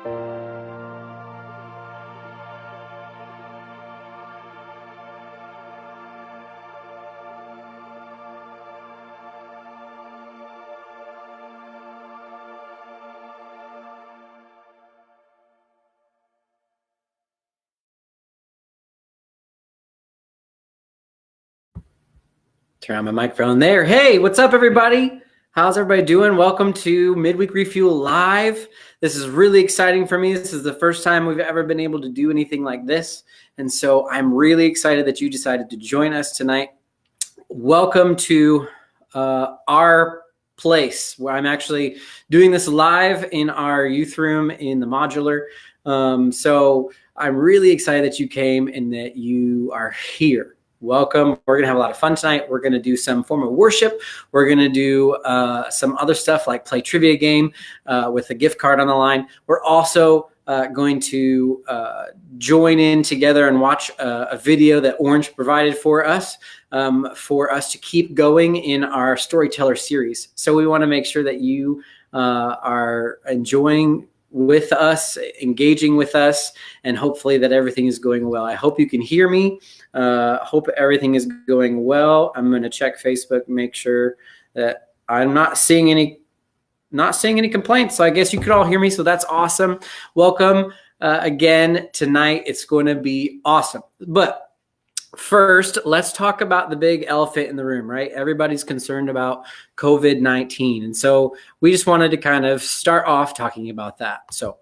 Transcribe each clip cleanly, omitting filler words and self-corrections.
Turn on my microphone there. Hey, what's up, everybody? How's everybody doing? Welcome to Midweek Refuel Live. This is really exciting for me. This is the first time we've ever been able to do anything like this. And so I'm really excited that you decided to join us tonight. Welcome to our place where I'm actually doing this live in our youth room in the modular. So I'm really excited that you came and that you are here. Welcome. We're going to have a lot of fun tonight. We're going to do some form of worship. We're going to do some other stuff like play trivia game with a gift card on the line. We're also going to join in together and watch a video that Orange provided for us to keep going in our storyteller series. So we want to make sure that you are enjoying with us, engaging with us, and hopefully that everything is going well. I hope you can hear me. Hope everything is going well. I'm going to check Facebook, make sure that I'm not seeing any complaints. So I guess you could all hear me. So that's awesome. Welcome again tonight. It's going to be awesome. But first, let's talk about the big elephant in the room, right? Everybody's concerned about COVID-19. And so we just wanted to kind of start off talking about that. So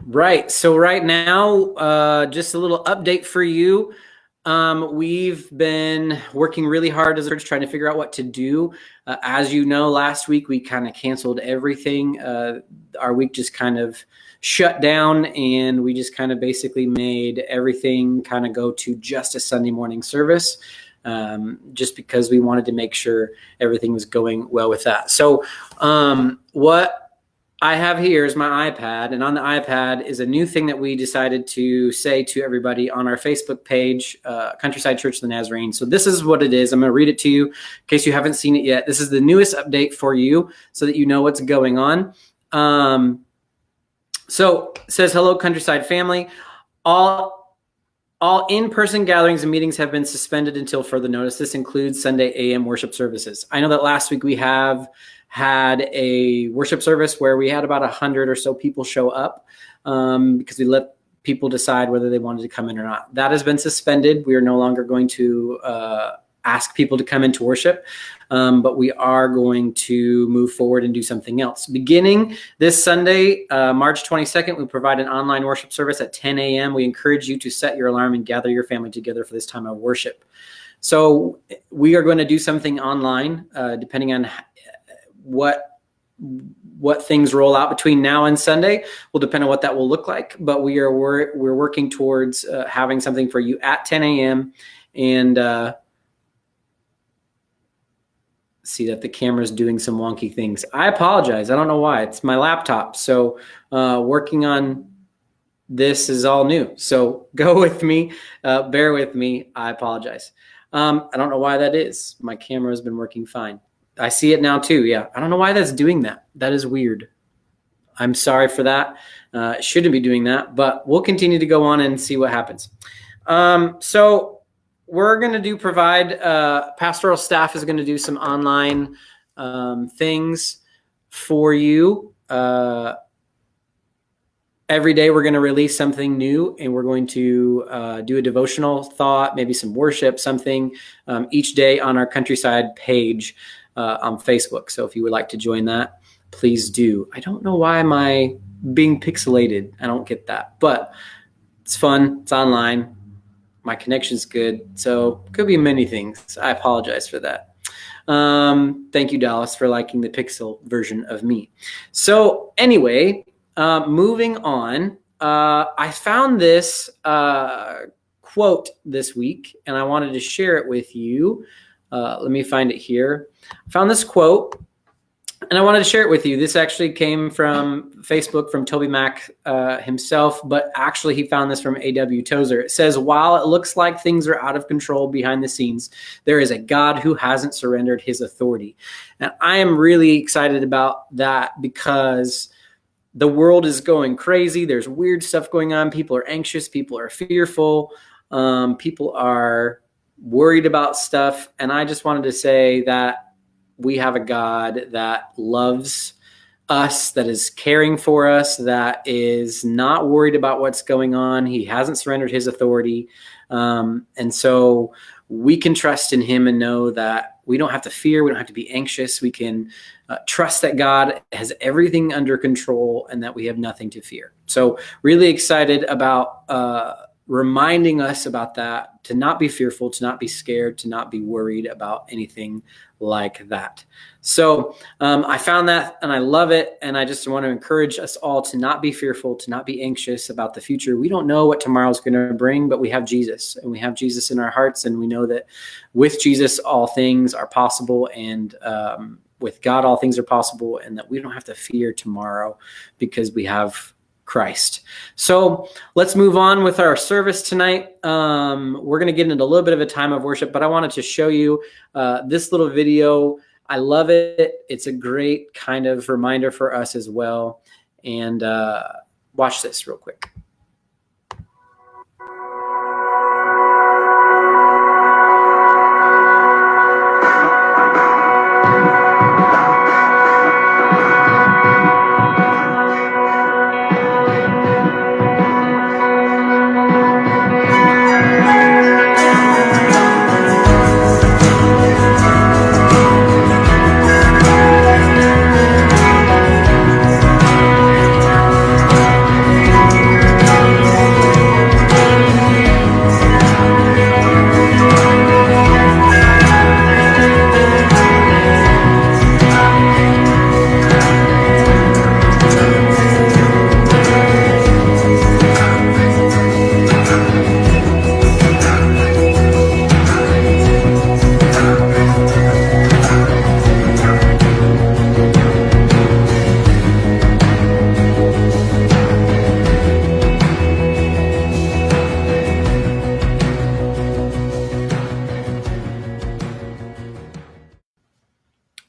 right. So right now, just a little update for you. We've been working really hard as a church trying to figure out what to do. As you know, last week we kind of canceled everything. Our week just kind of shut down, and we just kind of basically made everything kind of go to just a Sunday morning service, just because we wanted to make sure everything was going well with that. So what I have here is my iPad, and on the iPad is a new thing that we decided to say to everybody on our Facebook page, Countryside Church of the Nazarene. So this is what it is. I'm going to read it to you in case you haven't seen it yet. This is the newest update for you so that you know what's going on. So it says, hello, Countryside family. All in-person gatherings and meetings have been suspended until further notice. This includes Sunday AM worship services. I know that last week we have had a worship service where we had about 100 or so people show up because we let people decide whether they wanted to come in or not. That has been suspended. We are no longer going to ask people to come into worship, but we are going to move forward and do something else. Beginning this Sunday, March 22nd, we provide an online worship service at 10 a.m. We encourage you to set your alarm and gather your family together for this time of worship. So we are going to do something online, depending on what things roll out between now and Sunday will depend on what that will look like. But we're working towards having something for you at 10 a.m. and see that the camera's doing some wonky things. I apologize. I don't know why. It's my laptop. So working on this is all new. So go with me. Bear with me. I apologize. I don't know why that is. My camera has been working fine. I see it now too. Yeah. I don't know why that's doing that. That is weird. I'm sorry for that. Shouldn't be doing that, but we'll continue to go on and see what happens. So we're going to provide pastoral staff is going to do some online things for you. Every day we're going to release something new, and we're going to do a devotional thought, maybe some worship, something each day on our Countryside page on Facebook. So if you would like to join that, please do. I don't know why am I being pixelated. I don't get that, but it's fun. It's online. My connection's good. So could be many things. I apologize for that. Thank you, Dallas, for liking the pixel version of me. So anyway, moving on, I found this quote this week, and I wanted to share it with you. Let me find it here. I found this quote And I wanted to share it with you. This actually came from Facebook from Toby Mack himself, but actually he found this from A.W. Tozer. It says, while it looks like things are out of control behind the scenes, there is a God who hasn't surrendered his authority. And I am really excited about that because the world is going crazy. There's weird stuff going on. People are anxious. People are fearful. People are worried about stuff. And I just wanted to say that we have a God that loves us, that is caring for us, that is not worried about what's going on. He hasn't surrendered his authority. And so we can trust in him and know that we don't have to fear. We don't have to be anxious. We can trust that God has everything under control and that we have nothing to fear. So really excited about reminding us about that, to not be fearful, to not be scared, to not be worried about anything like that. So I found that and I love it. And I just want to encourage us all to not be fearful, to not be anxious about the future. We don't know what tomorrow's going to bring, but we have Jesus, and we have Jesus in our hearts. And we know that with Jesus, all things are possible. And with God, all things are possible, and that we don't have to fear tomorrow because we have Christ. So let's move on with our service tonight. We're going to get into a little bit of a time of worship, but I wanted to show you this little video. I love it. It's a great kind of reminder for us as well. And watch this real quick.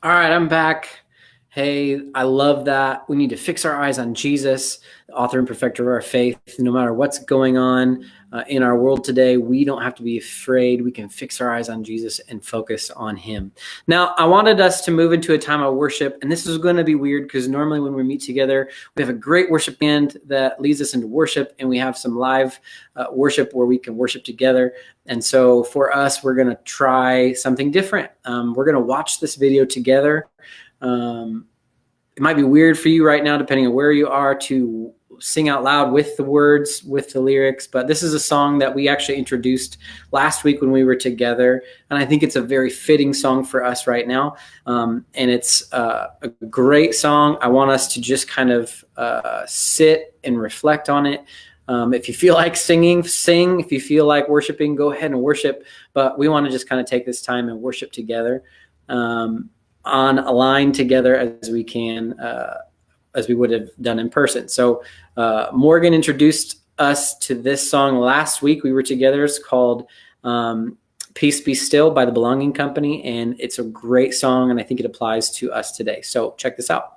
All right, I'm back. Hey, I love that. We need to fix our eyes on Jesus, the author and perfecter of our faith. No matter what's going on in our world today, we don't have to be afraid. We can fix our eyes on Jesus and focus on him. Now, I wanted us to move into a time of worship, and this is going to be weird because normally when we meet together, we have a great worship band that leads us into worship, and we have some live worship where we can worship together. And so for us, we're going to try something different. We're going to watch this video together. It might be weird for you right now, depending on where you are, to sing out loud with the words, with the lyrics. But this is a song that we actually introduced last week when we were together. And I think it's a very fitting song for us right now. And it's a great song. I want us to just kind of sit and reflect on it. If you feel like singing, sing. If you feel like worshiping, go ahead and worship. But we want to just kind of take this time and worship together. On a line together as we can, as we would have done in person. So Morgan introduced us to this song last week. We were together. It's called Peace Be Still by the Belonging Company. And it's a great song, and I think it applies to us today. So check this out.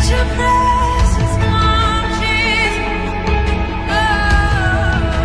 Your presence, come, Jesus. Oh.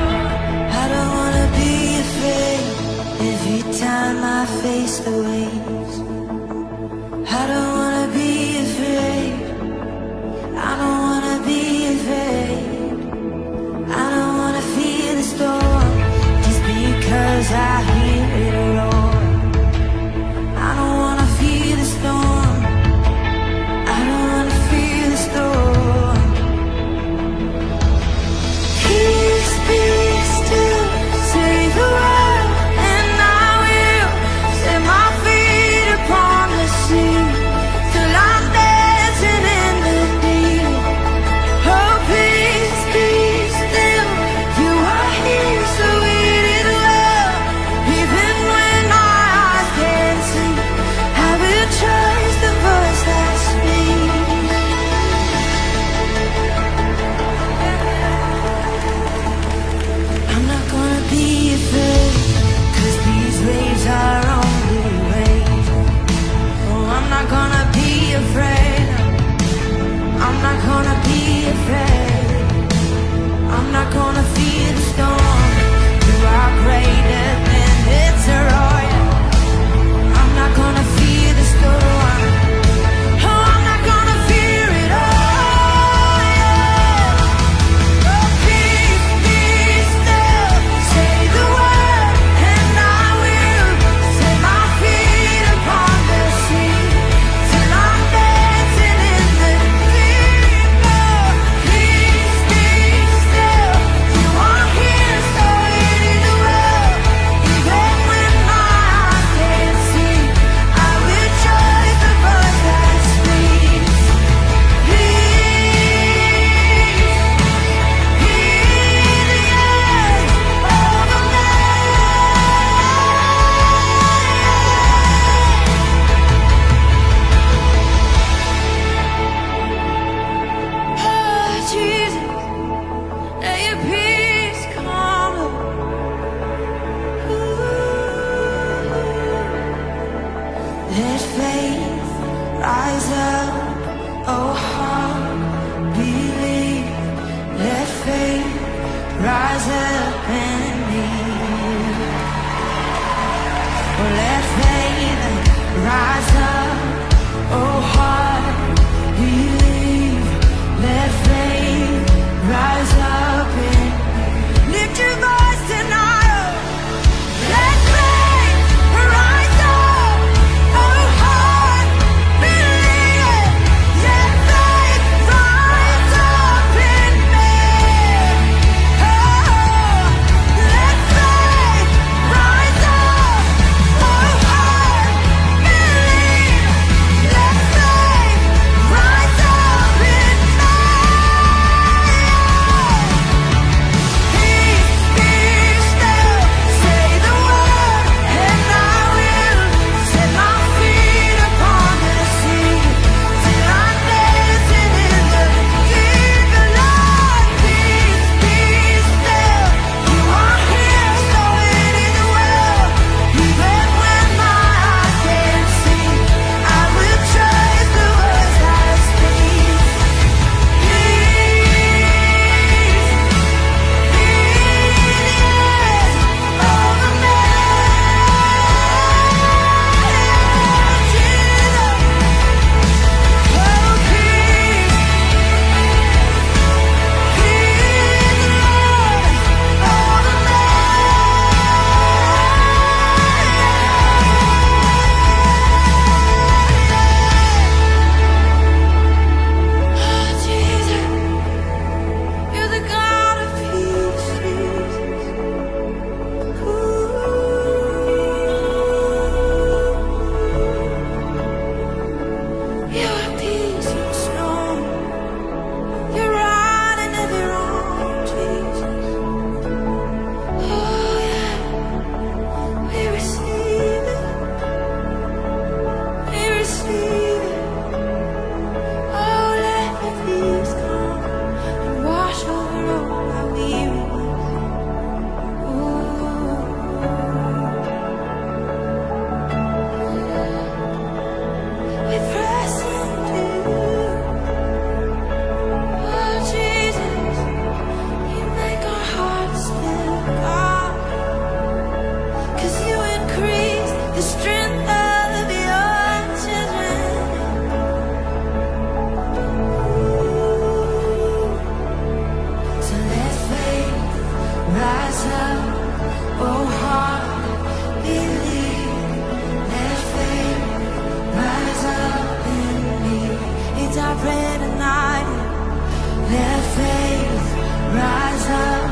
rise up,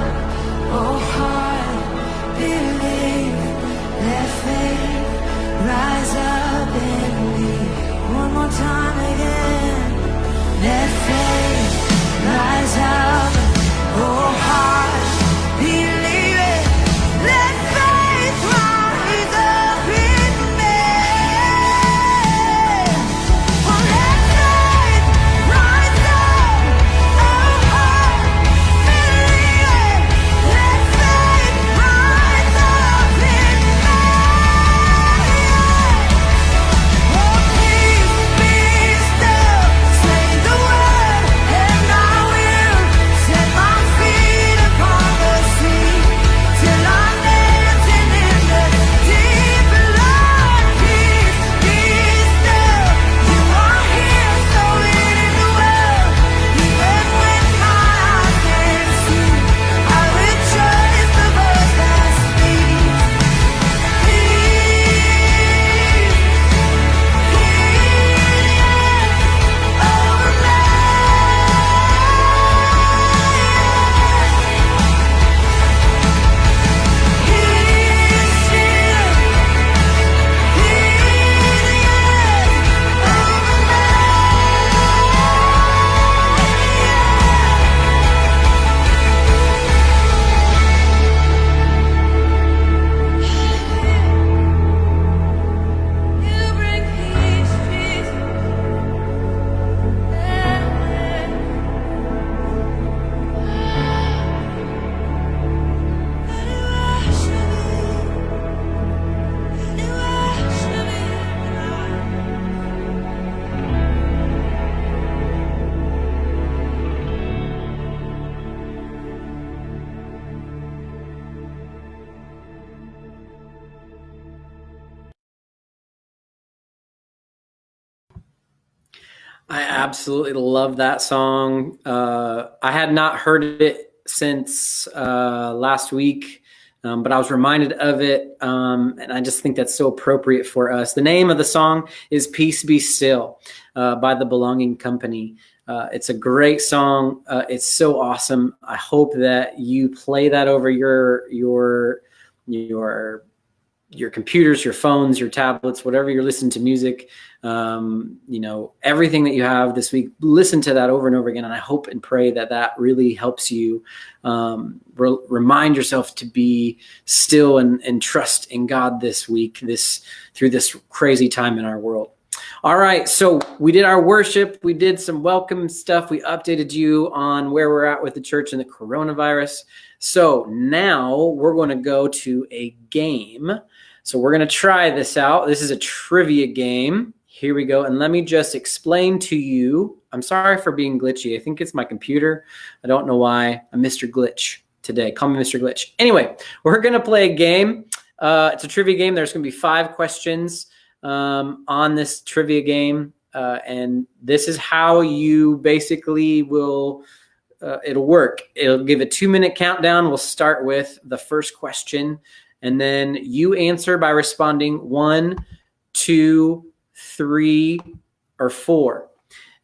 oh heart, believe, let faith rise up in me. One more time again, let faith rise up, oh heart, believe it, let faith rise up in me. Oh, let faith rise up, oh heart, believe it, let faith rise up in me. Oh, peace be still, say the word, and I will set my feet upon the sea, till I'm dancing in the deep. Lord, peace be still, you are here, so it is well. Even when my eyes can't see, I rejoice the voice that speaks. You bring peace, Jesus. I absolutely love that song. I had not heard it since last week, but I was reminded of it, and I just think that's so appropriate for us. The name of the song is Peace Be Still by the Belonging Company. It's a great song. It's so awesome. I hope that you play that over your computers, your phones, your tablets, whatever you're listening to music, everything that you have this week, listen to that over and over again. And I hope and pray that that really helps you remind yourself to be still and trust in God this week, through this crazy time in our world. All right, so we did our worship. We did some welcome stuff. We updated you on where we're at with the church and the coronavirus. So now we're going to go to a game. So we're going to try this out. This is a trivia game. Here we go. And let me just explain to you. I'm sorry for being glitchy. I think it's my computer. I don't know why. I'm Mr. Glitch today. Call me Mr. Glitch. Anyway, we're going to play a game. It's a trivia game. There's going to be 5 questions on this trivia game. And this is how you basically will, it'll work. It'll give a 2-minute countdown. We'll start with the first question. And then you answer by responding 1, 2, 3, or 4.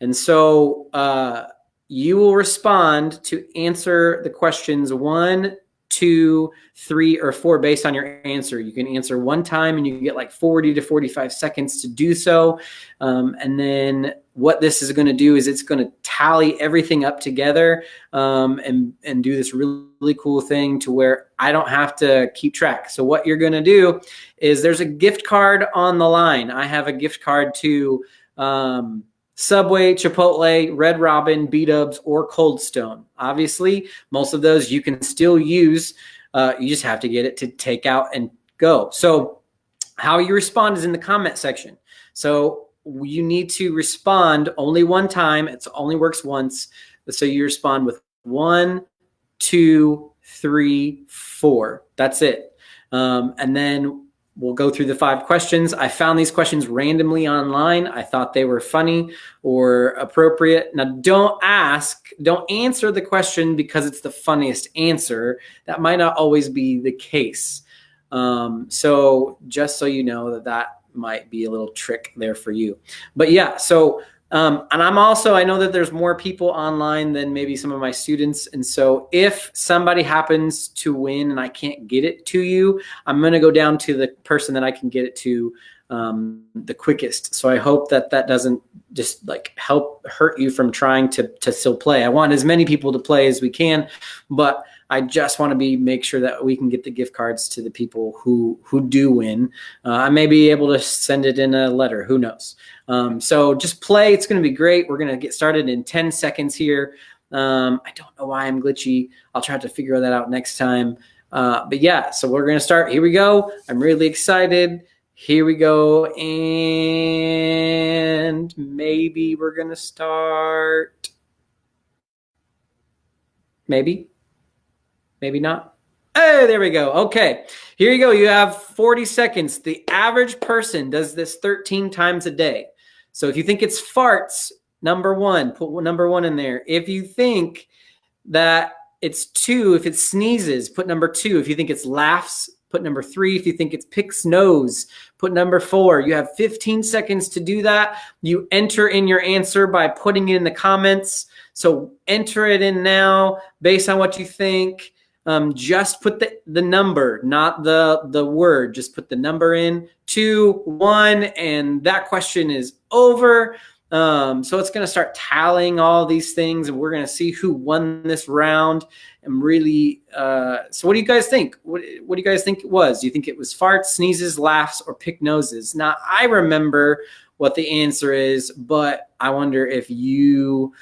And so you will respond to answer the questions 1, 2, 3, or 4 based on your answer. You can answer one time and you get like 40 to 45 seconds to do so. And then what this is going to do is it's going to tally everything up together and do this really cool thing to where I don't have to keep track. So what you're going to do is there's a gift card on the line. I have a gift card to Subway, Chipotle, Red Robin, B-Dubs, or Cold Stone. Obviously, most of those you can still use. You just have to get it to take out and go. So how you respond is in the comment section. So you need to respond only one time. It only works once. So you respond with 1, 2, 3, 4. That's it. And then we'll go through the 5 questions. I found these questions randomly online. I thought they were funny or appropriate. Now, don't answer the question because it's the funniest answer. That might not always be the case. So just so you know that might be a little trick there for you. But yeah, so And I know that there's more people online than maybe some of my students. And so if somebody happens to win and I can't get it to you, I'm going to go down to the person that I can get it to the quickest. So I hope that doesn't just like help hurt you from trying to still play. I want as many people to play as we can, but I just want to make sure that we can get the gift cards to the people who do win. I may be able to send it in a letter. Who knows? So just play. It's going to be great. We're going to get started in 10 seconds here. I don't know why I'm glitchy. I'll try to figure that out next time. But yeah, so we're going to start. Here we go. I'm really excited. Here we go. And maybe we're going to start. Maybe not. Hey, there we go. Okay, here you go. You have 40 seconds. The average person does this 13 times a day. So if you think it's farts, number one, put number one in there. If you think that it's 2, if it sneezes, put number 2. If you think it's laughs, put number 3. If you think it's picks nose, put number 4. You have 15 seconds to do that. You enter in your answer by putting it in the comments. So enter it in now based on what you think. Just put the number, not the word. Just put the number in 2, 1, and that question is over. So it's going to start tallying all these things, and we're going to see who won this round. And really, so what do you guys think? What do you guys think it was? Do you think it was farts, sneezes, laughs, or pick noses? Now, I remember what the answer is, but I wonder if you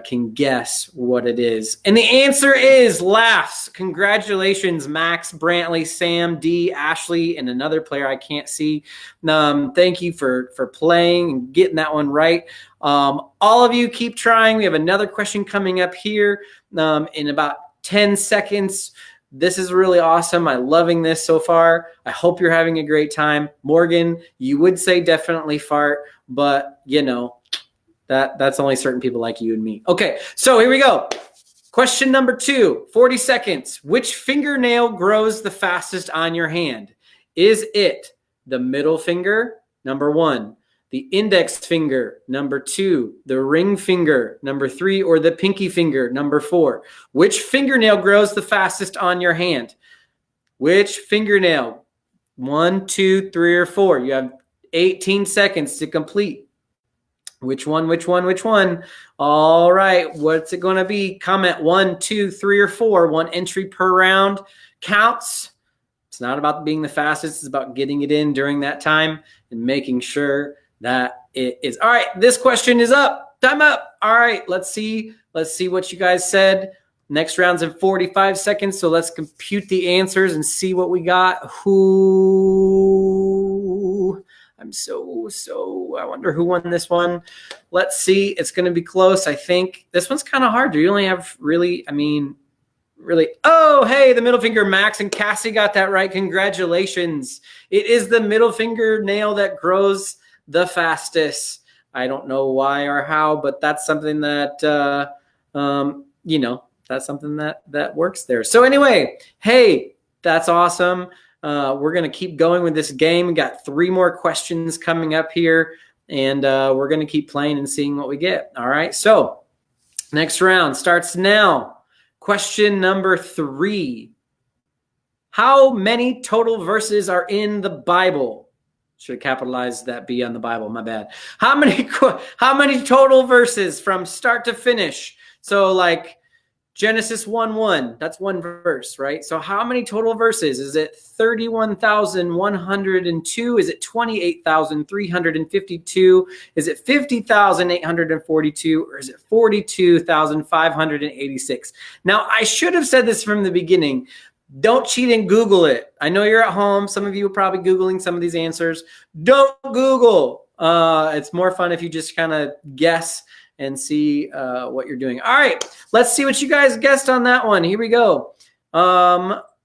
can guess what it is. And the answer is laughs. Congratulations, Max, Brantley, Sam, D, Ashley, and another player I can't see. Thank you for playing and getting that one right. All of you keep trying. We have another question coming up here in about 10 seconds. This is really awesome. I'm loving this so far. I hope you're having a great time. Morgan, you would say definitely fart, but you know, that's only certain people like you and me. Okay, so here we go. Question number 2, 40 seconds. Which fingernail grows the fastest on your hand? Is it the middle finger, number 1, the index finger, number 2, the ring finger, number 3, or the pinky finger, number 4? Which fingernail grows the fastest on your hand? Which fingernail? 1, 2, 3, or 4? You have 18 seconds to complete. Which one? All right. What's it going to be? Comment 1, 2, 3, or 4. 1 entry per round counts. It's not about being the fastest. It's about getting it in during that time and making sure that it is. All right. This question is up. Time up. All right. Let's see what you guys said. Next round's in 45 seconds. So let's compute the answers and see what we got. I wonder who won this one. Let's see. It's going to be close, I think. This one's kind of hard. You only have really. Oh, hey, the middle finger, Max and Cassie got that right. Congratulations. It is the middle fingernail that grows the fastest. I don't know why or how, but that's something that, that's something that works there. So anyway, hey, that's awesome. We're going to keep going with this game. We got 3 more questions coming up here, and we're going to keep playing and seeing what we get. All right. So next round starts now. Question number 3. How many total verses are in the Bible? Should have capitalized that B on the Bible. My bad. How many total verses from start to finish? So like Genesis 1:1, that's one verse, right? So how many total verses? Is it 31,102? Is it 28,352? Is it 50,842? Or is it 42,586? Now, I should have said this from the beginning. Don't cheat and Google it. I know you're at home. Some of you are probably Googling some of these answers. Don't Google. It's more fun if you just kind of guess and see what you're doing. All right, let's see what you guys guessed on that one. Here we go.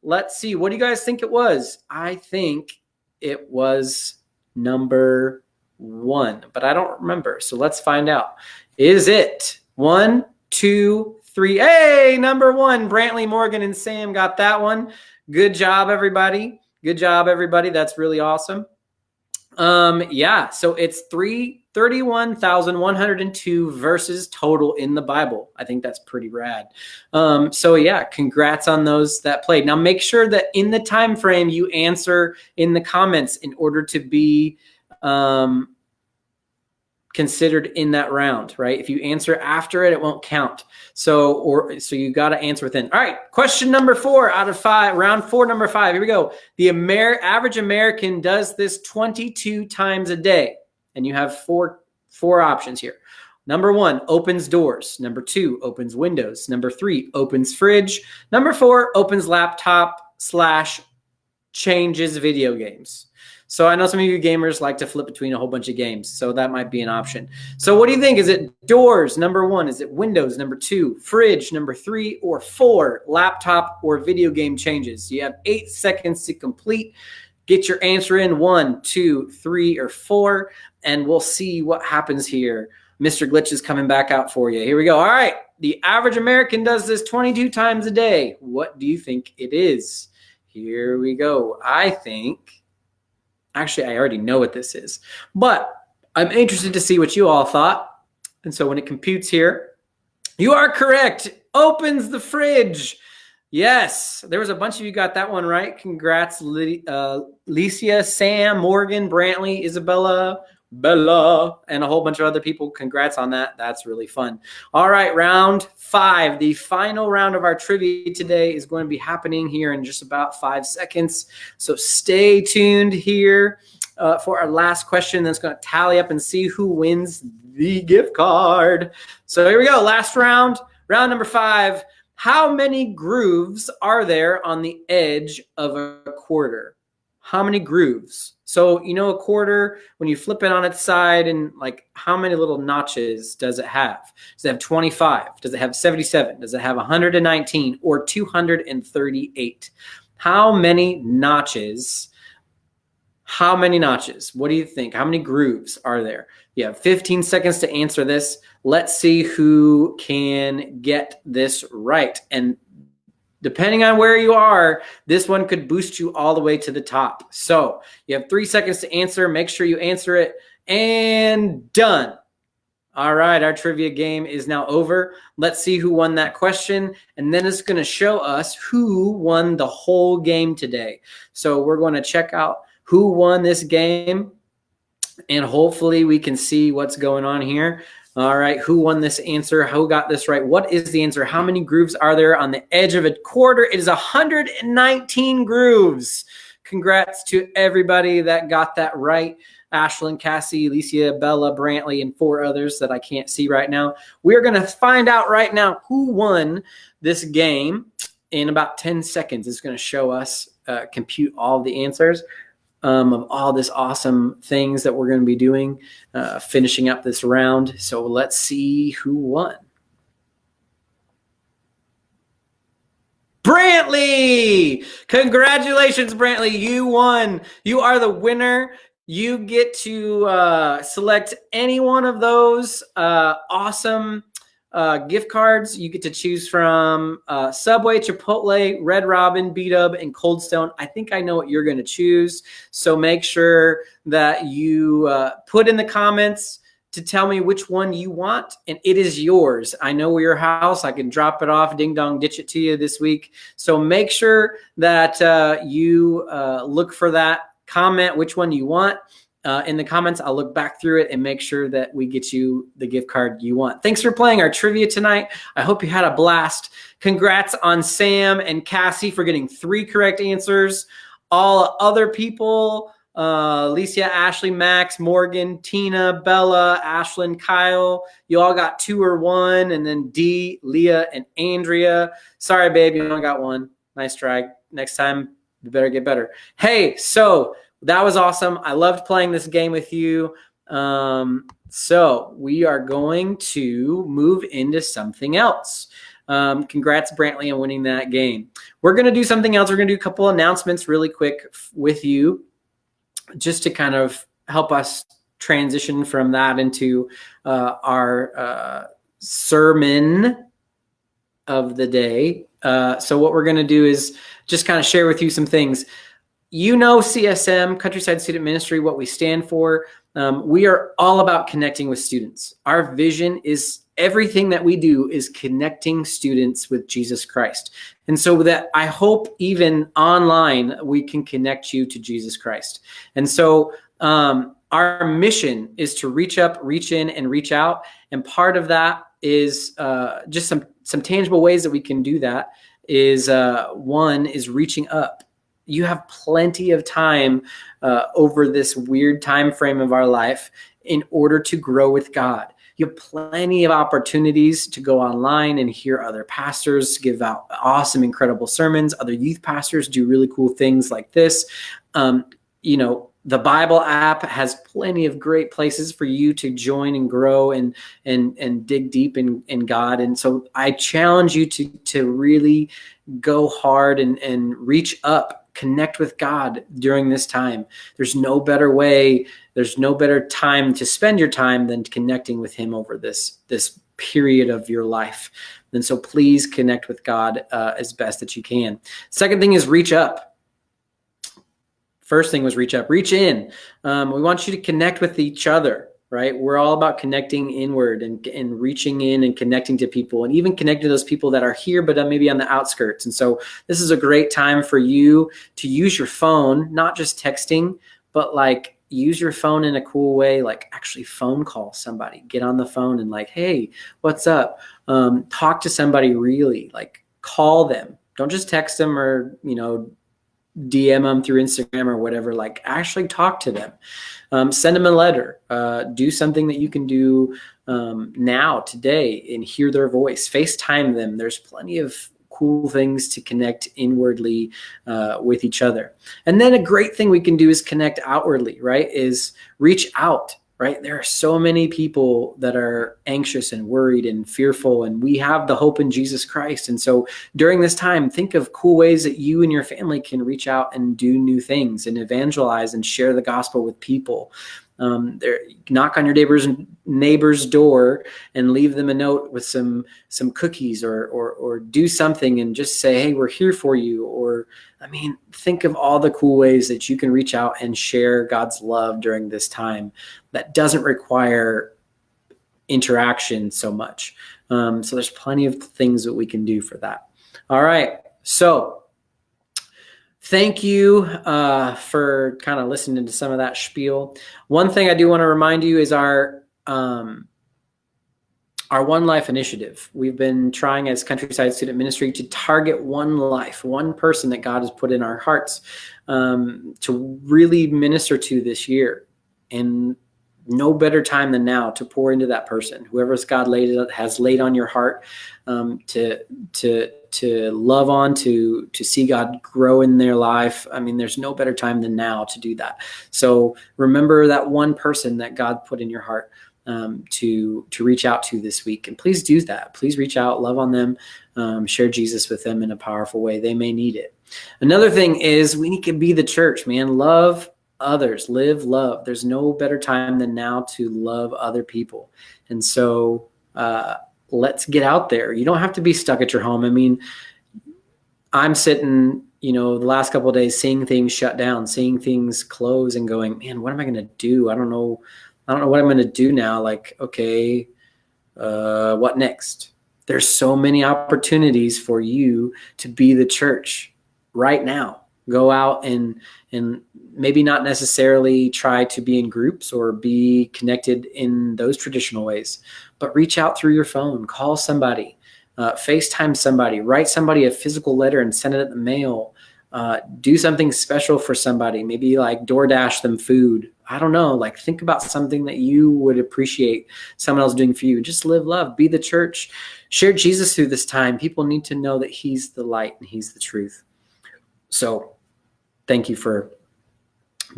Let's see. What do you guys think it was? I think it was number 1, but I don't remember. So let's find out. Is it 1, 2, 3? Hey, number 1. Brantley, Morgan, and Sam got that one. Good job, everybody. Good job, everybody. That's really awesome. Yeah, so it's 3 31,102 verses total in the Bible. I think that's pretty rad. So yeah, congrats on those that played. Now make sure that in the time frame you answer in the comments in order to be considered in that round, right? If you answer after it, it won't count. So you got to answer within. All right, question number 4 out of 5, round 4, number 5. Here we go. The average American does this 22 times a day. And you have four options here. Number 1, opens doors. Number 2, opens windows. Number 3, opens fridge. Number 4, opens laptop / changes video games. So I know some of you gamers like to flip between a whole bunch of games, so that might be an option. So what do you think? Is it doors, number 1? Is it windows, number 2? Fridge, number 3? Or 4, laptop or video game changes? You have 8 seconds to complete. Get your answer in, 1, 2, 3, or 4, and we'll see what happens here. Mr. Glitch is coming back out for you. Here we go. All right. The average American does this 22 times a day. What do you think it is? Here we go. Actually, I already know what this is, but I'm interested to see what you all thought. And so when it computes here, you are correct. Opens the fridge. Yes, there was a bunch of you got that one right. Congrats, Licia, Sam, Morgan, Brantley, Isabella, Bella, and a whole bunch of other people. Congrats on that. That's really fun. All right, round 5. The final round of our trivia today is going to be happening here in just about 5 seconds. So stay tuned here for our last question. That's going to tally up and see who wins the gift card. So here we go. Last round, round number 5. How many grooves are there on the edge of a quarter? How many grooves? So, you know, a quarter, when you flip it on its side, and like how many little notches does it have? Does it have 25? Does it have 77? Does it have 119 or 238? How many notches? How many notches? What do you think? How many grooves are there? You have 15 seconds to answer this. Let's see who can get this right. And depending on where you are, this one could boost you all the way to the top. So you have 3 seconds to answer. Make sure you answer it. And done. All right, our trivia game is now over. Let's see who won that question. And then it's going to show us who won the whole game today. So we're going to check out who won this game. And hopefully we can see what's going on here. All right, who won this answer? Who got this right? What is the answer? How many grooves are there on the edge of a quarter? It is 119 grooves. Congrats to everybody that got that right. Ashlyn, Cassie, Alicia, Bella, Brantley, and 4 others that I can't see right now. We're going to find out right now who won this game in about 10 seconds. It's going to show us, compute all the answers. Of all this awesome things that we're going to be doing, finishing up this round. So let's see who won. Brantley! Congratulations, Brantley. You won. You are the winner. You get to select any one of those awesome gift cards. You get to choose from Subway, Chipotle, Red Robin, B-Dub, and Cold Stone. I think I know what you're going to choose. So make sure that you put in the comments to tell me which one you want, and it is yours. I know your house. I can drop it off, ding dong, ditch it to you this week. So make sure that you look for that. Comment which one you want. In the comments, I'll look back through it and make sure that we get you the gift card you want. Thanks for playing our trivia tonight. I hope you had a blast. Congrats on Sam and Cassie for getting 3 correct answers. All other people, Alicia, Ashley, Max, Morgan, Tina, Bella, Ashlyn, Kyle, you all got 2 or 1. And then Dee, Leah, and Andrea. Sorry, babe, you only got 1. Nice try. Next time, you better get better. Hey, so that was awesome. I loved playing this game with you. So we are going to move into something else. Congrats, Brantley, on winning that game. We're going to do something else. We're going to do a couple announcements really quick with you, just to kind of help us transition from that into our sermon of the day. So what we're going to do is just kind of share with you some things. You know CSM, Countryside Student Ministry, what we stand for. We are all about connecting with students. Our vision is everything that we do is connecting students with Jesus Christ. And so that I hope even online, we can connect you to Jesus Christ. And so our mission is to reach up, reach in, and reach out. And part of that is just some tangible ways that we can do that is one is reaching up. You have plenty of time over this weird time frame of our life in order to grow with God. You have plenty of opportunities to go online and hear other pastors give out awesome, incredible sermons. Other youth pastors do really cool things like this. The Bible app has plenty of great places for you to join and grow and dig deep in God. And so I challenge you to really go hard and reach up, connect with God during this time. There's no better way. There's no better time to spend your time than connecting with him over this period of your life. And so please connect with God as best that you can. Second thing is reach up. First thing was reach up, reach in. We want you to connect with each other, right? We're all about connecting inward and reaching in and connecting to people, and even connecting to those people that are here, but maybe on the outskirts. And so this is a great time for you to use your phone, not just texting, but like use your phone in a cool way, like actually phone call somebody, get on the phone and like, hey, what's up? Talk to somebody, really, like call them. Don't just text them or, DM them through Instagram or whatever, like actually talk to them. Send them a letter, do something that you can do now, today, and hear their voice, FaceTime them. There's plenty of cool things to connect inwardly with each other. And then a great thing we can do is connect outwardly, right? Is reach out. Right? There are so many people that are anxious and worried and fearful, and we have the hope in Jesus Christ. And so during this time, think of cool ways that you and your family can reach out and do new things and evangelize and share the gospel with people. Knock on your neighbor's door and leave them a note with some cookies or do something and just say, hey, we're here for you. Or, think of all the cool ways that you can reach out and share God's love during this time that doesn't require interaction so much. So there's plenty of things that we can do for that. All right. So thank you for kind of listening to some of that spiel. One thing I do want to remind you is our One Life initiative. We've been trying as Countryside Student Ministry to target one life, one person that God has put in our hearts to really minister to this year. And no better time than now to pour into that person, whoever's God has laid on your heart to love on, to see God grow in their life. There's no better time than now to do that. So remember that one person that God put in your heart to reach out to this week. And please do that. Please reach out, love on them, share Jesus with them in a powerful way. They may need it. Another thing is we need to be the church, man. Love others, live love. There's no better time than now to love other people. And so let's get out there. You don't have to be stuck at your home. I'm sitting, the last couple of days seeing things shut down, seeing things close and going, man, what am I going to do? I don't know what I'm going to do now. Like, okay, what next? There's so many opportunities for you to be the church right now. Go out and maybe not necessarily try to be in groups or be connected in those traditional ways, but reach out through your phone, call somebody, FaceTime somebody, write somebody a physical letter and send it in the mail. Do something special for somebody, maybe like DoorDash them food. I don't know, like think about something that you would appreciate someone else doing for you. Just live love, be the church, share Jesus through this time. People need to know that he's the light and he's the truth. So thank you for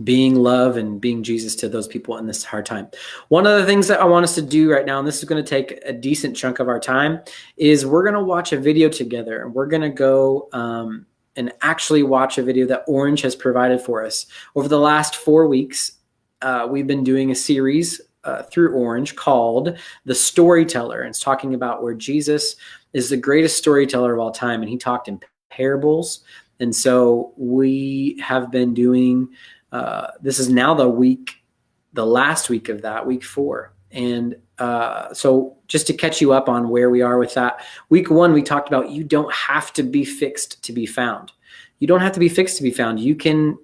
being love and being Jesus to those people in this hard time. One of the things that I want us to do right now, and this is going to take a decent chunk of our time, is we're going to watch a video together, and we're going to go and actually watch a video that Orange has provided for us. Over the last 4 weeks, we've been doing a series through Orange called The Storyteller. And it's talking about where Jesus is the greatest storyteller of all time, and he talked in parables. And so we have been doing, this is now the week the last week of that, week 4. And so just to catch you up on where we are with that, week 1, we talked about you don't have to be fixed to be found. You don't have to be fixed to be found. You don't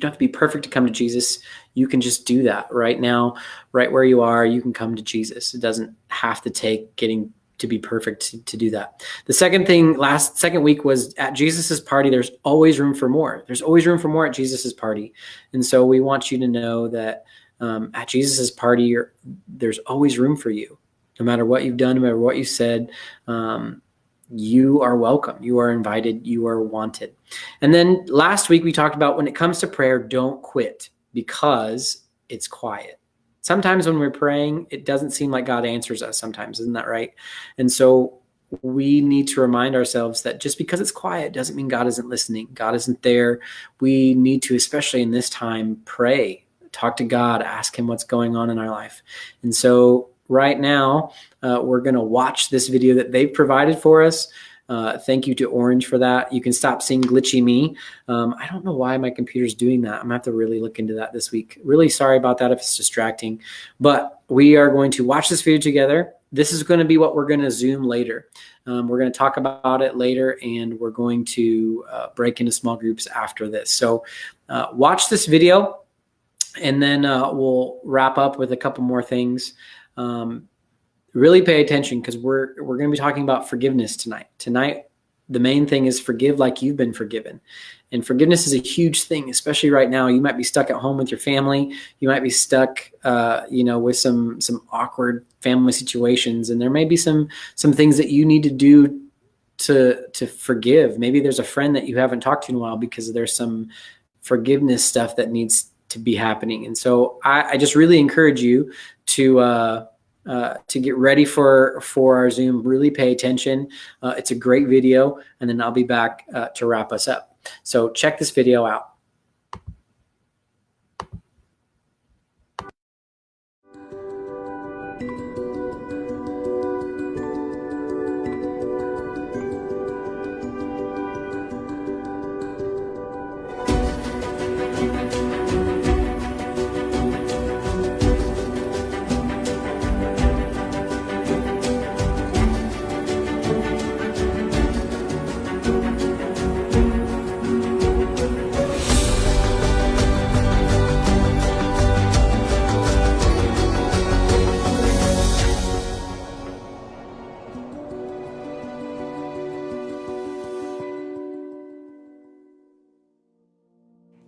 have to be perfect to come to Jesus. You can just do that right now, right where you are. You can come to Jesus. It doesn't have to take getting to be perfect to do that. The second thing, second week, was at Jesus's party, there's always room for more. There's always room for more at Jesus's party. And so we want you to know that at Jesus's party, there's always room for you. No matter what you've done, no matter what you said, you are welcome. You are invited. You are wanted. And then last week we talked about when it comes to prayer, don't quit because it's quiet. Sometimes when we're praying, it doesn't seem like God answers us sometimes. Isn't that right? And so we need to remind ourselves that just because it's quiet doesn't mean God isn't listening. God isn't there. We need to, especially in this time, pray, talk to God, ask him what's going on in our life. And so right now, we're going to watch this video that they've provided for us. Thank you to Orange for that. You can stop seeing glitchy me. I don't know why my computer's doing that. I'm going to have to really look into that this week. Really sorry about that if it's distracting. But we are going to watch this video together. This is going to be what we're going to Zoom later. We're going to talk about it later, and we're going to break into small groups after this. So watch this video, and then we'll wrap up with a couple more things. Really pay attention because we're going to be talking about forgiveness tonight. Tonight, the main thing is forgive like you've been forgiven. And forgiveness is a huge thing, especially right now. You might be stuck at home with your family. You might be stuck, with some awkward family situations, and there may be some things that you need to do to forgive. Maybe there's a friend that you haven't talked to in a while because there's some forgiveness stuff that needs to be happening. And so I just really encourage you to get ready for our Zoom. Really pay attention. It's a great video, and then I'll be back to wrap us up. So check this video out.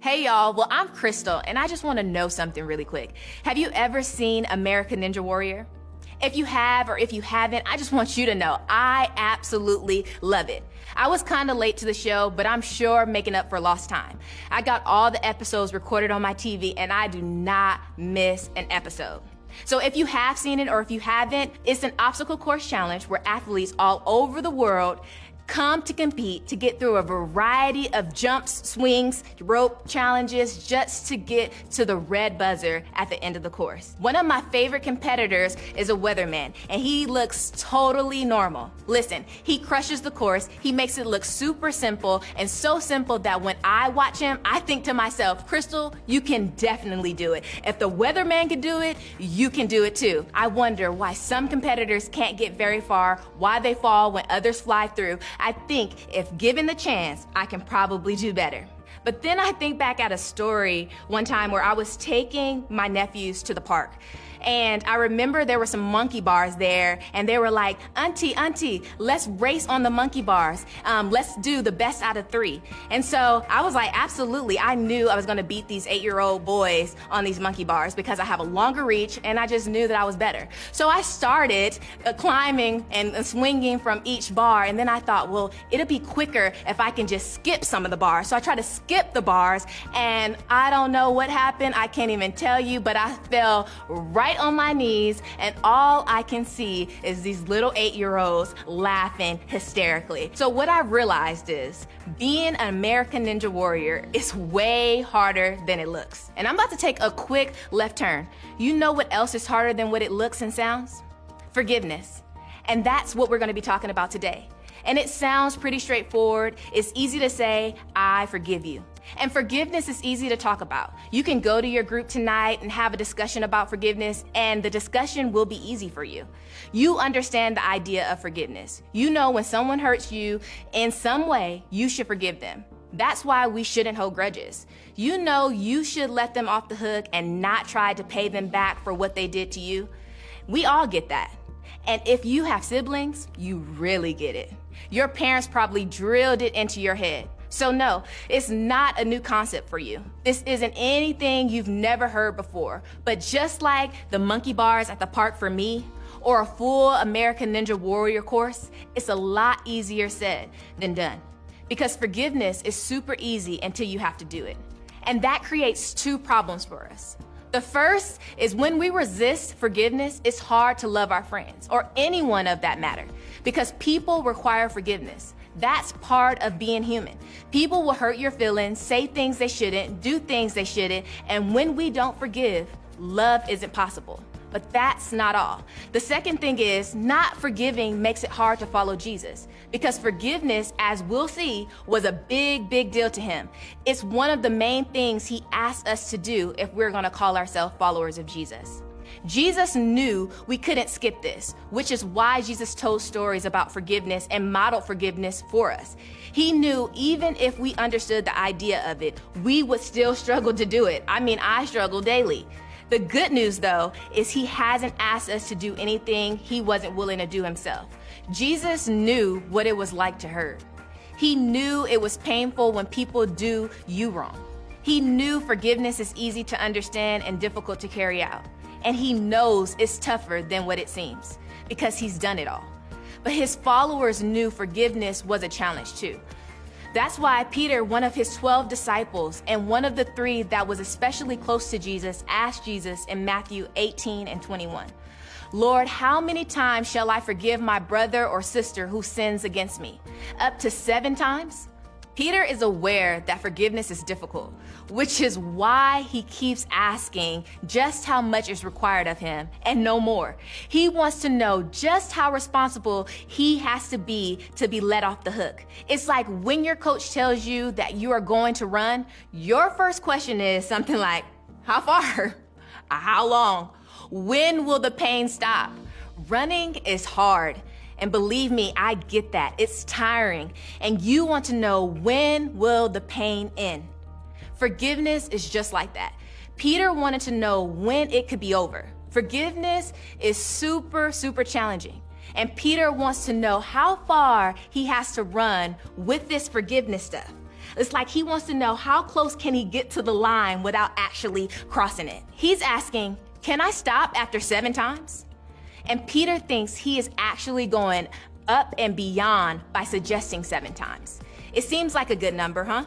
Hey y'all, well I'm Crystal and I just want to know something really quick. Have you ever seen American Ninja Warrior? If you have or if you haven't, I just want you to know I absolutely love it. I was kind of late to the show, but I'm sure making up for lost time. I got all the episodes recorded on my TV and I do not miss an episode. So if you have seen it or if you haven't, it's an obstacle course challenge where athletes all over the world come to compete to get through a variety of jumps, swings, rope challenges just to get to the red buzzer at the end of the course. One of my favorite competitors is a weatherman, and he looks totally normal. Listen, he crushes the course, he makes it look super simple, and so simple that when I watch him, I think to myself, Crystal, you can definitely do it. If the weatherman can do it, you can do it too. I wonder why some competitors can't get very far, why they fall when others fly through. I think if given the chance, I can probably do better. But then I think back at a story one time where I was taking my nephews to the park. And I remember there were some monkey bars there, and they were like, Auntie, let's race on the monkey bars. Let's do the best out of 3. And so I was like, absolutely. I knew I was gonna beat these 8-year-old boys on these monkey bars because I have a longer reach, and I just knew that I was better. So I started climbing and swinging from each bar, and then I thought, well, it'll be quicker if I can just skip some of the bars. So I tried to skip the bars, and I don't know what happened. I can't even tell you, but I fell right on my knees, and all I can see is these little 8-year-olds laughing hysterically. So what I realized is being an American Ninja Warrior is way harder than it looks. And I'm about to take a quick left turn. You know what else is harder than what it looks and sounds? Forgiveness. And that's what we're going to be talking about today. And it sounds pretty straightforward. It's easy to say, I forgive you. And forgiveness is easy to talk about. You can go to your group tonight and have a discussion about forgiveness, and the discussion will be easy for you. You understand the idea of forgiveness. You know when someone hurts you in some way, you should forgive them. That's why we shouldn't hold grudges. You know you should let them off the hook and not try to pay them back for what they did to you. We all get that. And if you have siblings, you really get it. Your parents probably drilled it into your head. So no, it's not a new concept for you. This isn't anything you've never heard before. But just like the monkey bars at the park for me, or a full American Ninja Warrior course, it's a lot easier said than done. Because forgiveness is super easy until you have to do it. And that creates two problems for us. The first is when we resist forgiveness, it's hard to love our friends or anyone of that matter because people require forgiveness. That's part of being human. People will hurt your feelings, say things they shouldn't, do things they shouldn't, and when we don't forgive, love isn't possible. But that's not all. The second thing is not forgiving makes it hard to follow Jesus because forgiveness, as we'll see, was a big deal to him. It's one of the main things he asked us to do if we're going to call ourselves followers of Jesus. Jesus knew we couldn't skip this, which is why Jesus told stories about forgiveness and modeled forgiveness for us. He knew even if we understood the idea of it, we would still struggle to do it. I mean, I struggle daily. The good news, though, is he hasn't asked us to do anything he wasn't willing to do himself. Jesus knew what it was like to hurt. He knew it was painful when people do you wrong. He knew forgiveness is easy to understand and difficult to carry out. And he knows it's tougher than what it seems because he's done it all. But his followers knew forgiveness was a challenge too. That's why Peter, one of his 12 disciples and one of the 3 that was especially close to Jesus, asked Jesus in Matthew 18 and 21, "Lord, how many times shall I forgive my brother or sister who sins against me? Up to 7 times?" Peter is aware that forgiveness is difficult, which is why he keeps asking just how much is required of him and no more. He wants to know just how responsible he has to be let off the hook. It's like when your coach tells you that you are going to run, your first question is something like, how far? How long? When will the pain stop? Running is hard. And believe me, I get that. It's tiring. And you want to know, when will the pain end? Forgiveness is just like that. Peter wanted to know when it could be over. Forgiveness is super challenging. And Peter wants to know how far he has to run with this forgiveness stuff. It's like he wants to know how close can he get to the line without actually crossing it. He's asking, can I stop after 7 times? And Peter thinks he is actually going up and beyond by suggesting 7 times. It seems like a good number, huh?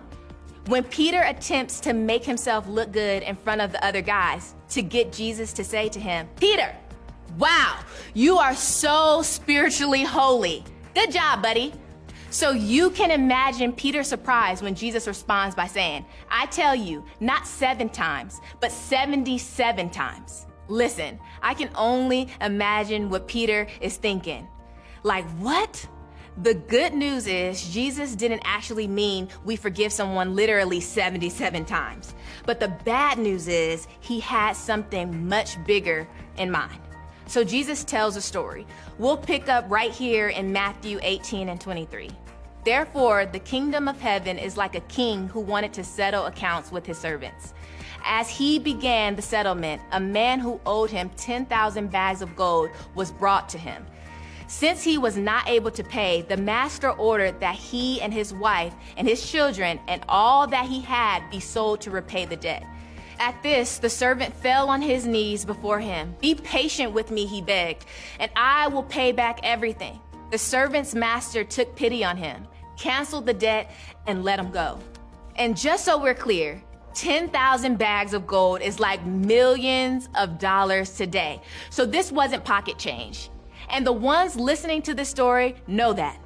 When Peter attempts to make himself look good in front of the other guys to get Jesus to say to him, "Peter, wow, you are so spiritually holy. Good job, buddy." So you can imagine Peter's surprise when Jesus responds by saying, "I tell you, not 7 times, but 77 times. Listen, I can only imagine what Peter is thinking. Like, what? The good news is Jesus didn't actually mean we forgive someone literally 77 times. But the bad news is he had something much bigger in mind. So Jesus tells a story. We'll pick up right here in Matthew 18 and 23. "Therefore, the kingdom of heaven is like a king who wanted to settle accounts with his servants. As he began the settlement, a man who owed him 10,000 bags of gold was brought to him. Since he was not able to pay, the master ordered that he and his wife and his children and all that he had be sold to repay the debt. At this, the servant fell on his knees before him. 'Be patient with me,' he begged, 'and I will pay back everything.' The servant's master took pity on him, canceled the debt, and let him go." And just so we're clear, 10,000 bags of gold is like millions of dollars today. So this wasn't pocket change. And the ones listening to this story know that.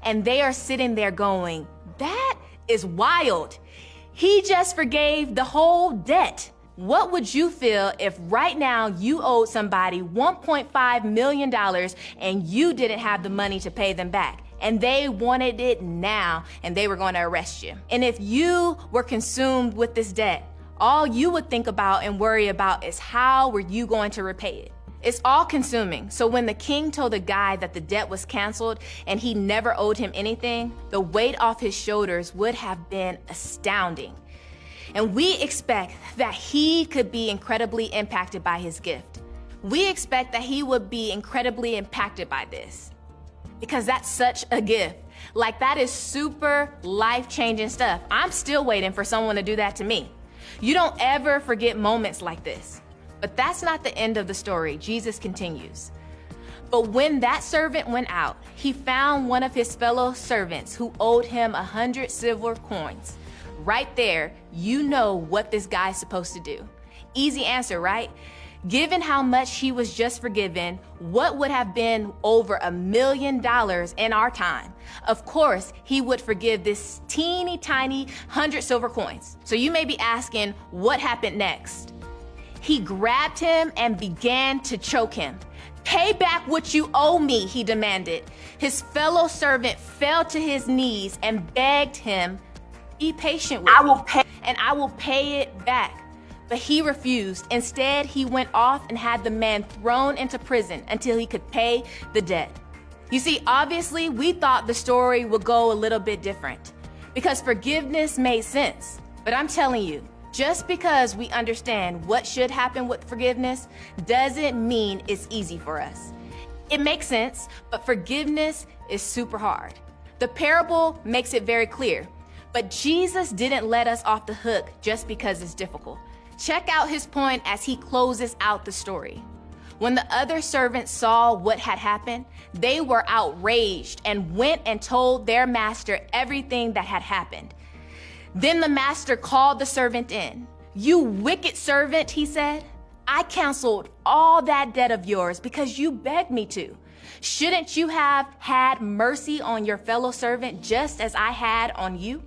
And they are sitting there going, that is wild. He just forgave the whole debt. What would you feel if right now you owed somebody $1.5 million and you didn't have the money to pay them back? and they wanted it now, and they were going to arrest you. And if you were consumed with this debt, all you would think about and worry about is how were you going to repay it. It's all consuming. So when the king told the guy that the debt was canceled and he never owed him anything, the weight off his shoulders would have been astounding. And we expect that he could be incredibly impacted by his gift. We expect that he would be incredibly impacted by this because that's such a gift. Like, that is super life-changing stuff. I'm still waiting for someone to do that to me. You don't ever forget moments like this. But that's not the end of the story. Jesus continues. But when that servant went out, he found one of his fellow servants who owed him 100 silver coins. Right there, you know what this guy's supposed to do. Easy answer, right? Given how much he was just forgiven, what would have been over $1 million in our time? Of course, he would forgive this teeny tiny 100 silver coins. So you may be asking, what happened next? He grabbed him and began to choke him. Pay back what you owe me, he demanded. His fellow servant fell to his knees and begged him, be patient with me, and I will pay it back. But he refused. Instead, he went off and had the man thrown into prison until he could pay the debt. You see, obviously, we thought the story would go a little bit different because forgiveness made sense. But I'm telling you, just because we understand what should happen with forgiveness doesn't mean it's easy for us. It makes sense, but forgiveness is super hard. The parable makes it very clear, but Jesus didn't let us off the hook just because it's difficult. Check out his point as he closes out the story. When the other servants saw what had happened, they were outraged and went and told their master everything that had happened. Then the master called the servant in. You wicked servant, he said. I canceled all that debt of yours because you begged me to. Shouldn't you have had mercy on your fellow servant just as I had on you?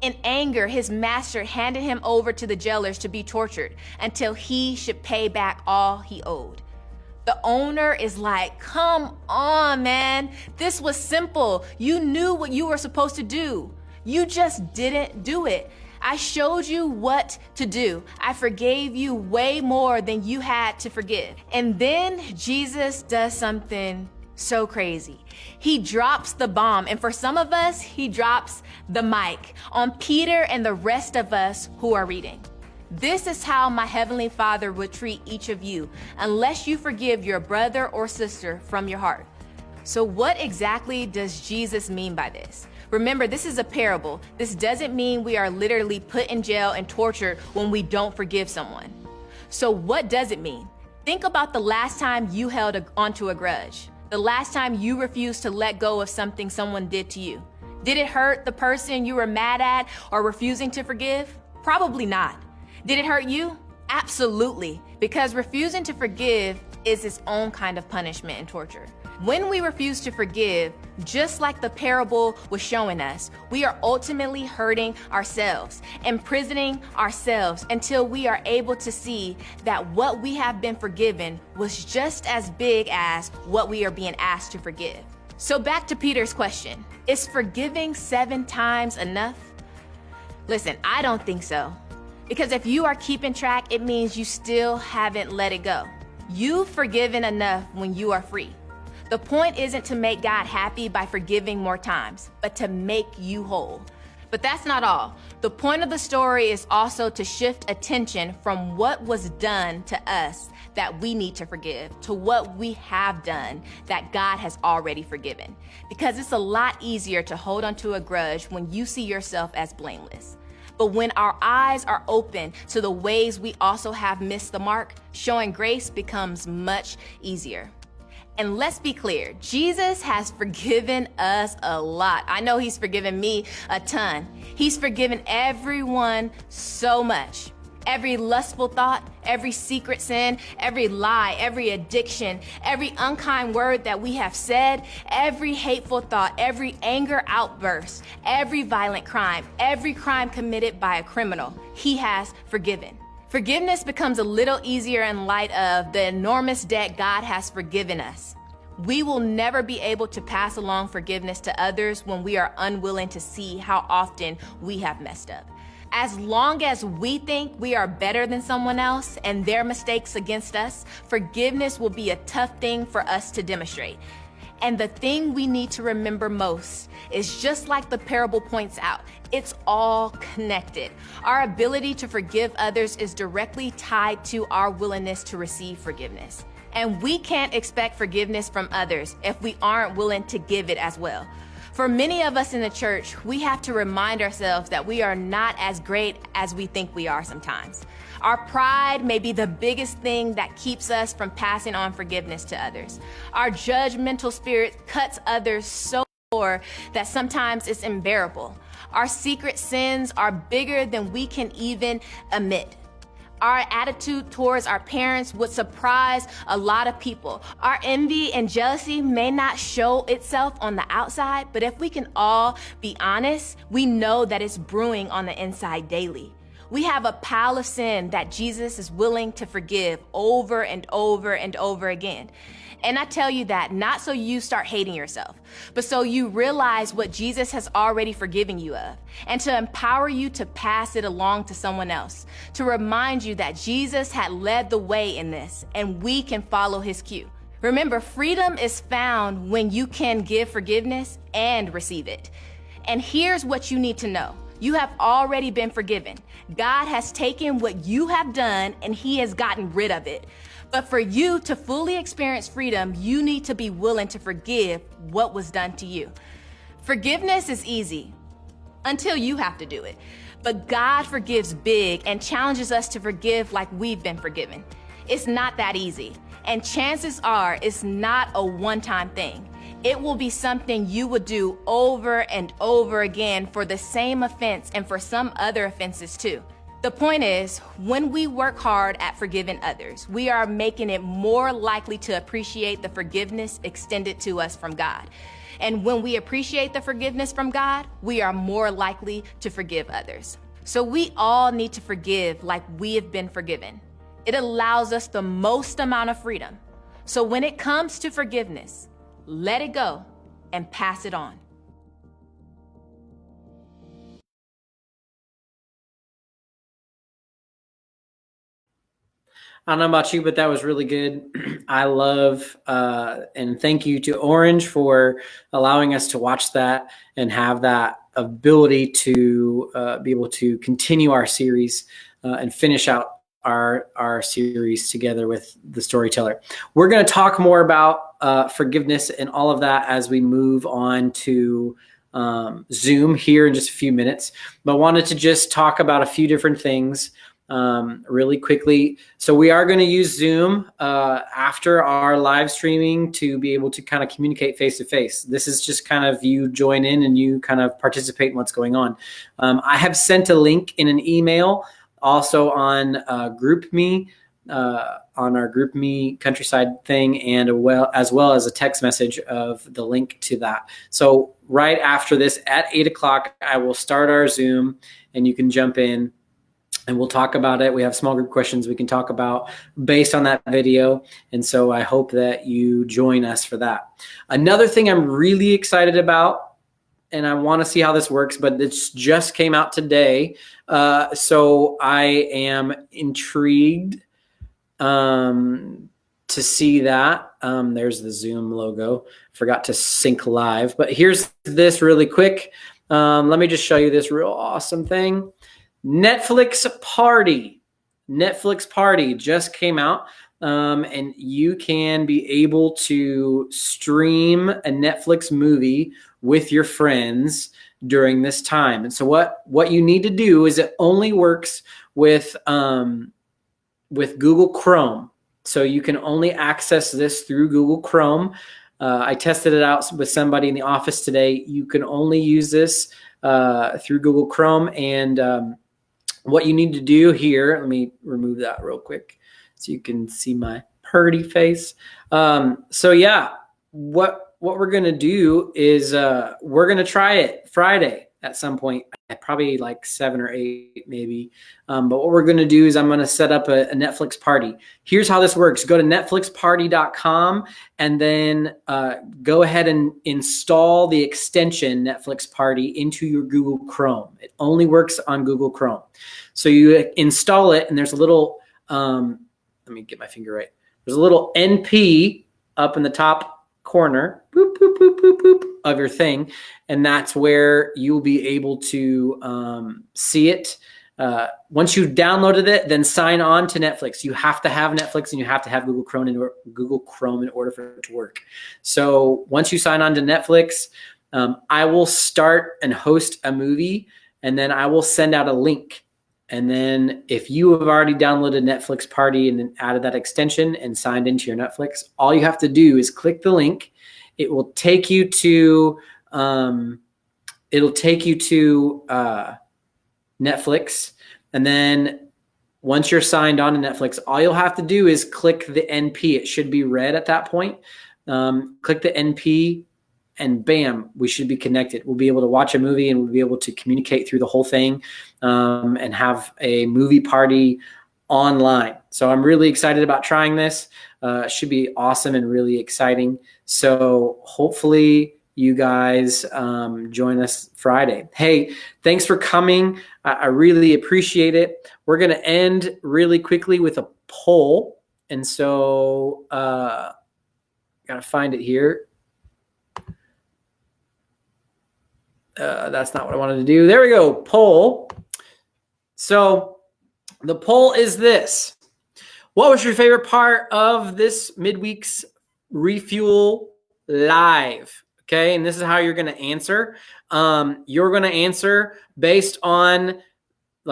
In anger, his master handed him over to the jailers to be tortured until he should pay back all he owed. The owner is like, come on, man. This was simple. You knew what you were supposed to do. You just didn't do it. I showed you what to do. I forgave you way more than you had to forgive. And then Jesus does something so crazy. He drops the bomb. And for some of us, he drops the mic on Peter and the rest of us who are reading. This is how my Heavenly Father would treat each of you unless you forgive your brother or sister from your heart. So what exactly does Jesus mean by this? Remember, this is a parable. This doesn't mean we are literally put in jail and tortured when we don't forgive someone. So what does it mean? Think about the last time you held onto a grudge. The last time you refused to let go of something someone did to you. Did it hurt the person you were mad at or refusing to forgive? Probably not. Did it hurt you? Absolutely. Because refusing to forgive is its own kind of punishment and torture. When we refuse to forgive, just like the parable was showing us, we are ultimately hurting ourselves, imprisoning ourselves until we are able to see that what we have been forgiven was just as big as what we are being asked to forgive. So back to Peter's question, is forgiving 7 times enough? Listen, I don't think so. Because if you are keeping track, it means you still haven't let it go. You've forgiven enough when you are free. The point isn't to make God happy by forgiving more times, but to make you whole. But that's not all. The point of the story is also to shift attention from what was done to us that we need to forgive to what we have done that God has already forgiven. Because it's a lot easier to hold onto a grudge when you see yourself as blameless. But when our eyes are open to the ways we also have missed the mark, showing grace becomes much easier. And let's be clear, Jesus has forgiven us a lot. I know he's forgiven me a ton. He's forgiven everyone so much. Every lustful thought, every secret sin, every lie, every addiction, every unkind word that we have said, every hateful thought, every anger outburst, every violent crime, every crime committed by a criminal, he has forgiven. Forgiveness becomes a little easier in light of the enormous debt God has forgiven us. We will never be able to pass along forgiveness to others when we are unwilling to see how often we have messed up. As long as we think we are better than someone else and their mistakes against us, forgiveness will be a tough thing for us to demonstrate. And the thing we need to remember most is, just like the parable points out, it's all connected. Our ability to forgive others is directly tied to our willingness to receive forgiveness. And we can't expect forgiveness from others if we aren't willing to give it as well. For many of us in the church, we have to remind ourselves that we are not as great as we think we are sometimes. Our pride may be the biggest thing that keeps us from passing on forgiveness to others. Our judgmental spirit cuts others so sore that sometimes it's unbearable. Our secret sins are bigger than we can even admit. Our attitude towards our parents would surprise a lot of people. Our envy and jealousy may not show itself on the outside, but if we can all be honest, we know that it's brewing on the inside daily. We have a pile of sin that Jesus is willing to forgive over and over and over again. And I tell you that not so you start hating yourself, but so you realize what Jesus has already forgiven you of, and to empower you to pass it along to someone else, to remind you that Jesus had led the way in this, and we can follow his cue. Remember, freedom is found when you can give forgiveness and receive it. And here's what you need to know. You have already been forgiven. God has taken what you have done and he has gotten rid of it. But for you to fully experience freedom, you need to be willing to forgive what was done to you. Forgiveness is easy until you have to do it. But God forgives big and challenges us to forgive like we've been forgiven. It's not that easy. And chances are it's not a one-time thing. It will be something you would do over and over again for the same offense and for some other offenses too. The point is, when we work hard at forgiving others, we are making it more likely to appreciate the forgiveness extended to us from God. And when we appreciate the forgiveness from God, we are more likely to forgive others. So we all need to forgive like we have been forgiven. It allows us the most amount of freedom. So when it comes to forgiveness, let it go and pass it on. I don't know about you, but that was really good. I love and thank you to Orange for allowing us to watch that and have that ability to be able to continue our series and finish out our series together with the storyteller. We're going to talk more about forgiveness and all of that as we move on to Zoom here in just a few minutes, but wanted to just talk about a few different things really quickly. So we are going to use Zoom after our live streaming to be able to kind of communicate face to face. This is just kind of you join in and you kind of participate in what's going on. I have sent a link in an email also on GroupMe, on our GroupMe Countryside thing, and as well as a text message of the link to that. So right after this at 8 o'clock, I will start our Zoom and you can jump in and we'll talk about it. We have small group questions we can talk about based on that video. And so I hope that you join us for that. Another thing I'm really excited about, and I want to see how this works, but it's just came out today. So I am intrigued to see that. There's the Zoom logo. Forgot to sync live, but here's this really quick. Let me just show you this real awesome thing. Netflix Party just came out, and you can be able to stream a Netflix movie with your friends during this time. And so what you need to do is it only works with Google Chrome. So you can only access this through Google Chrome. I tested it out with somebody in the office today. You can only use this through Google Chrome, and what you need to do here, let me remove that real quick so you can see my purty face. So yeah, what we're going to do is we're going to try it Friday. at some point, probably like 7 or 8 maybe. But what we're going to do is I'm going to set up a Netflix party. Here's how this works. Go to netflixparty.com and then go ahead and install the extension Netflix Party into your Google Chrome. It only works on Google Chrome. So you install it, and there's a little, let me get my finger right. There's a little NP up in the top corner, boop, boop, boop, boop, boop, of your thing. And that's where you'll be able to see it. Once you've downloaded it, then sign on to Netflix. You have to have Netflix and you have to have Google Chrome in order for it to work. So once you sign on to Netflix, I will start and host a movie, and then I will send out a link. And then if you have already downloaded Netflix Party and then added that extension and signed into your Netflix, all you have to do is click the link. It will take you to Netflix. And then once you're signed on to Netflix, all you'll have to do is click the NP. It should be red at that point. Click the NP, and bam, we should be connected. We'll be able to watch a movie, and we'll be able to communicate through the whole thing and have a movie party online. So I'm really excited about trying this. It should be awesome and really exciting. So hopefully you guys join us Friday. Hey, thanks for coming. I really appreciate it. We're going to end really quickly with a poll. And so got to find it here. That's not what I wanted to do. There we go. Poll. So the poll is this. What was your favorite part of this midweek's Refuel Live? Okay, and this is how you're going to answer. You're going to answer based on,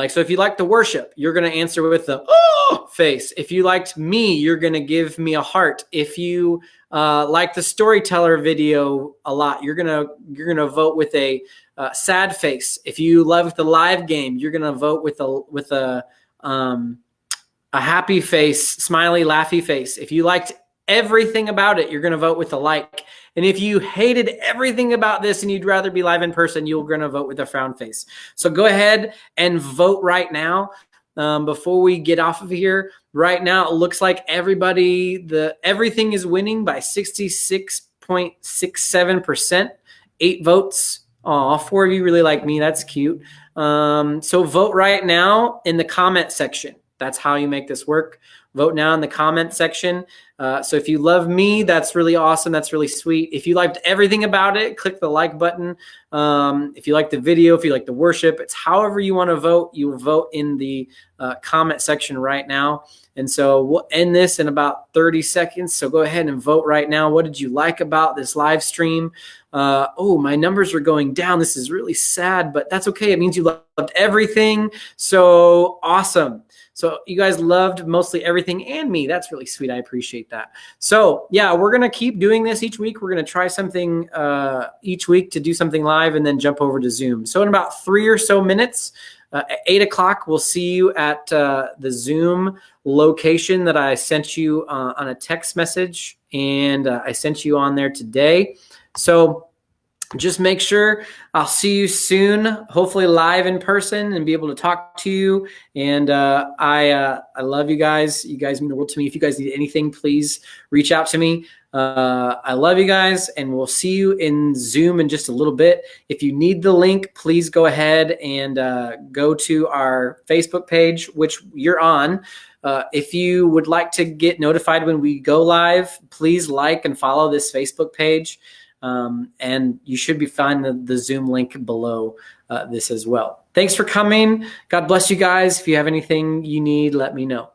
so if you like the worship, you're going to answer with the oh face. If you liked me, you're going to give me a heart. If you like the storyteller video a lot, you're gonna vote with a sad face. If you love the live game, you're gonna vote with a happy face, smiley, laughy face. If you liked everything about it, you're gonna vote with a like. And if you hated everything about this and you'd rather be live in person, you're gonna vote with a frown face. So go ahead and vote right now. Before we get off of here, right now it looks like everything is winning by 66.67%. 8 votes. Aw, 4 of you really like me. That's cute. So vote right now in the comment section. That's how you make this work. Vote now in the comment section. So if you love me, that's really awesome. That's really sweet. If you liked everything about it, click the like button. If you like the video, if you like the worship, it's however you want to vote. You vote in the comment section right now. And so we'll end this in about 30 seconds. So go ahead and vote right now. What did you like about this live stream? Oh, my numbers are going down. This is really sad, but that's okay. It means you loved everything. So awesome. So you guys loved mostly everything and me. That's really sweet. I appreciate that. So yeah, we're going to keep doing this each week. We're going to try something each week to do something live and then jump over to Zoom. So in about 3 or so minutes, at 8 o'clock, we'll see you at the Zoom location that I sent you on a text message, and I sent you on there today. So just make sure I'll see you soon, hopefully live in person, and be able to talk to you. And I love you guys. You guys mean the world to me. If you guys need anything, please reach out to me. I love you guys, and we'll see you in Zoom in just a little bit. If you need the link, please go ahead and go to our Facebook page, which you're on. If you would like to get notified when we go live, please like and follow this Facebook page. And you should be finding the Zoom link below this as well. Thanks for coming. God bless you guys. If you have anything you need, let me know.